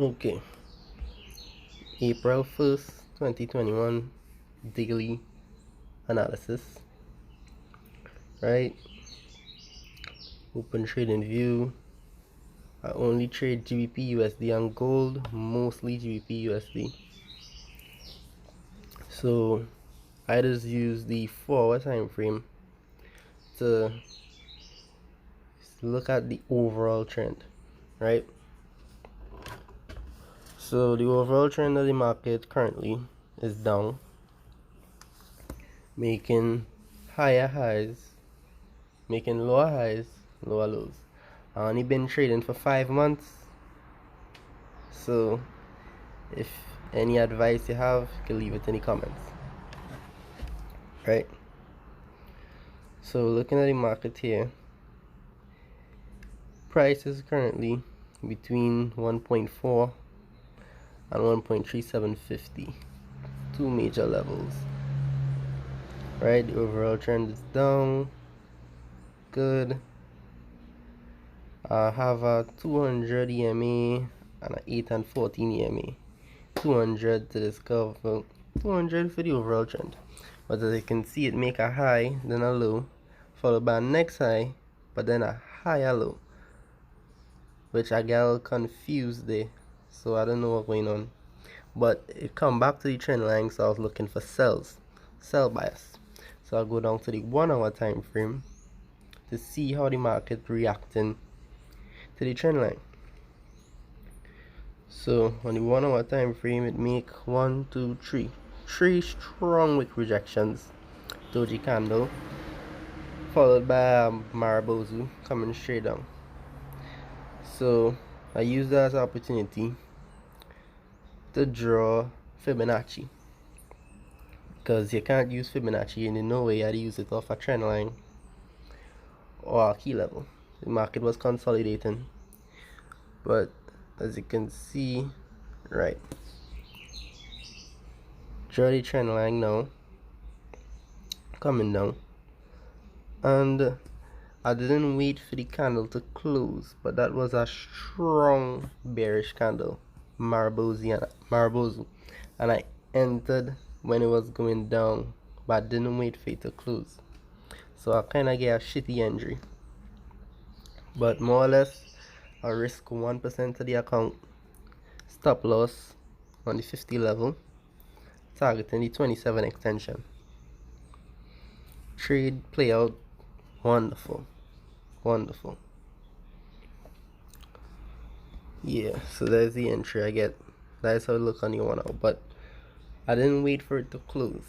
Okay, April 1st, 2021, daily analysis, right? Open trading view. I only trade GBP USD and gold, mostly GBP USD. So I just use the 4 hour time frame to look at the overall trend, right? So the overall trend of the market currently is down, making higher highs, making lower highs, lower lows. I only been trading for 5 months, so if any advice you have, you can leave it in the comments, right? So looking at the market here, price is currently between 1.4 and 1.3750, two major levels, right? The overall trend is down, good. I have a 200 EMA and an 8 and 14 EMA. 200 to discover 200 for the overall trend, but as you can see, it make a high, then a low, followed by a next high, but then a higher low, which I get a little confused there, so I don't know what's going on. But it come back to the trend line, so I was looking for sell bias. So I'll go down to the 1 hour time frame to see how the market reacting to the trend line. So on the 1 hour time frame, it make three strong wick rejections, doji candle, followed by a Marabozu coming straight down. So I use that as an opportunity to draw Fibonacci, because you can't use Fibonacci and in no way I'd use it off a trend line or a key level. The market was consolidating, but as you can see, right, draw the trend line now, coming down, and I didn't wait for the candle to close, but that was a strong bearish candle, Marabozu, and I entered when it was going down, but I didn't wait for it to close. So I kind of get a shitty entry, but more or less I risk 1% to the account, stop loss on the 50 level, targeting the 27 extension. Trade play out wonderful. Yeah, so there's the entry I get. That's how it look on the 1 hour, but I didn't wait for it to close.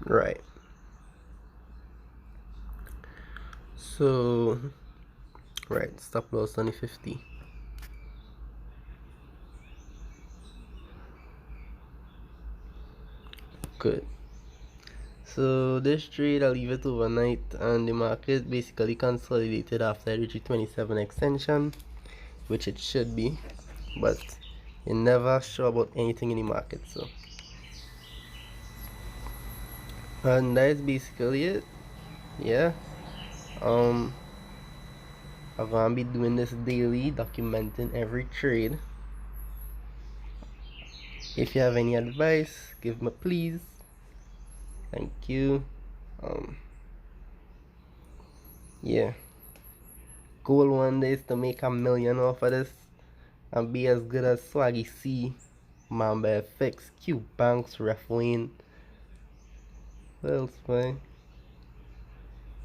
Right. So, right, stop loss on the 50. Good. So this trade, I'll leave it overnight, and the market basically consolidated after the 27 extension, which it should be, but you're never sure about anything in the market. So, and that's basically it. Yeah. I'm gonna be doing this daily, documenting every trade. If you have any advice, give me please. Thank you. Yeah. Goal one day is to make $1 million off of this and be as good as Swaggy C, Mamba FX, Q Banks, Refwin. What else, man?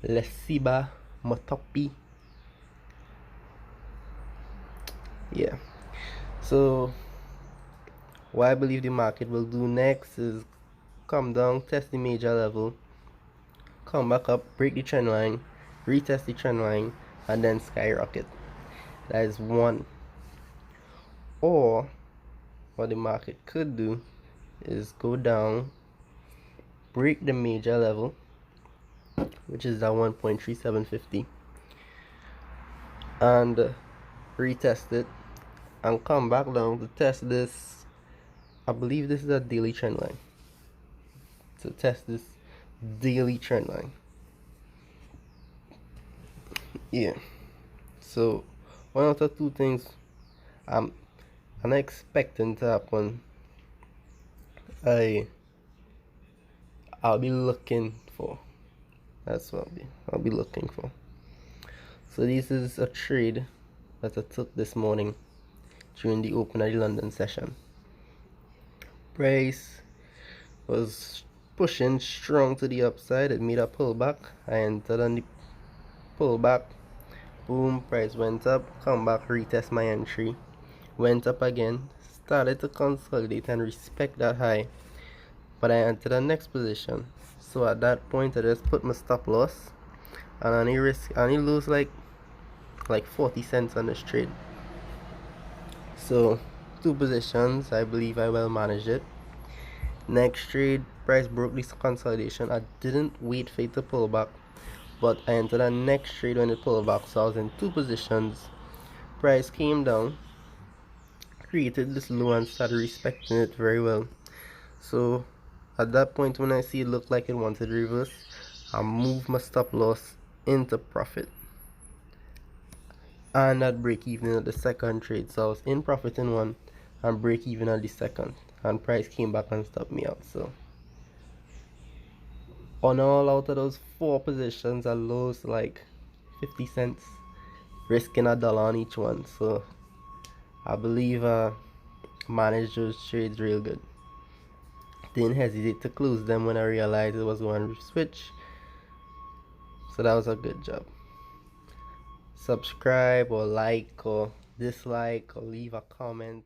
Lesiba, Motopi. Yeah. So what I believe the market will do next is come down, test the major level, come back up, break the trend line, retest the trend line, and then skyrocket. That is one. Or what the market could do is go down, break the major level, which is that 1.3750, and retest it, and come back down to test this. I believe this is a daily trend line. To test this daily trend line. Yeah. So one out of two things I'm unexpecting to happen. I I'll be looking for. That's what I'll be looking for. So this is a trade that I took this morning during the open of the London session. Price was pushing strong to the upside. It made a pullback. I entered on the pullback. Boom, price went up, come back, retest my entry. Went up again, started to consolidate and respect that high. But I entered the next position. So at that point I just put my stop loss and I only lose like 40 cents on this trade. So two positions, I believe I well managed it. Next trade, price broke this consolidation. I didn't wait for it to pull back, but I entered the next trade when it pulled back. So I was in two positions. Price came down, created this low and started respecting it very well. So at that point when I see it looked like it wanted to reverse, I moved my stop loss into profit. And at break even at the second trade. So I was in profit in one and break even at the second. And price came back and stopped me out. So on all out of those four positions I lost like 50 cents, risking $1 on each one. So I believe I managed those trades real good. Didn't hesitate to close them when I realized it was going to switch. So that was a good job. Subscribe or like or dislike or leave a comment.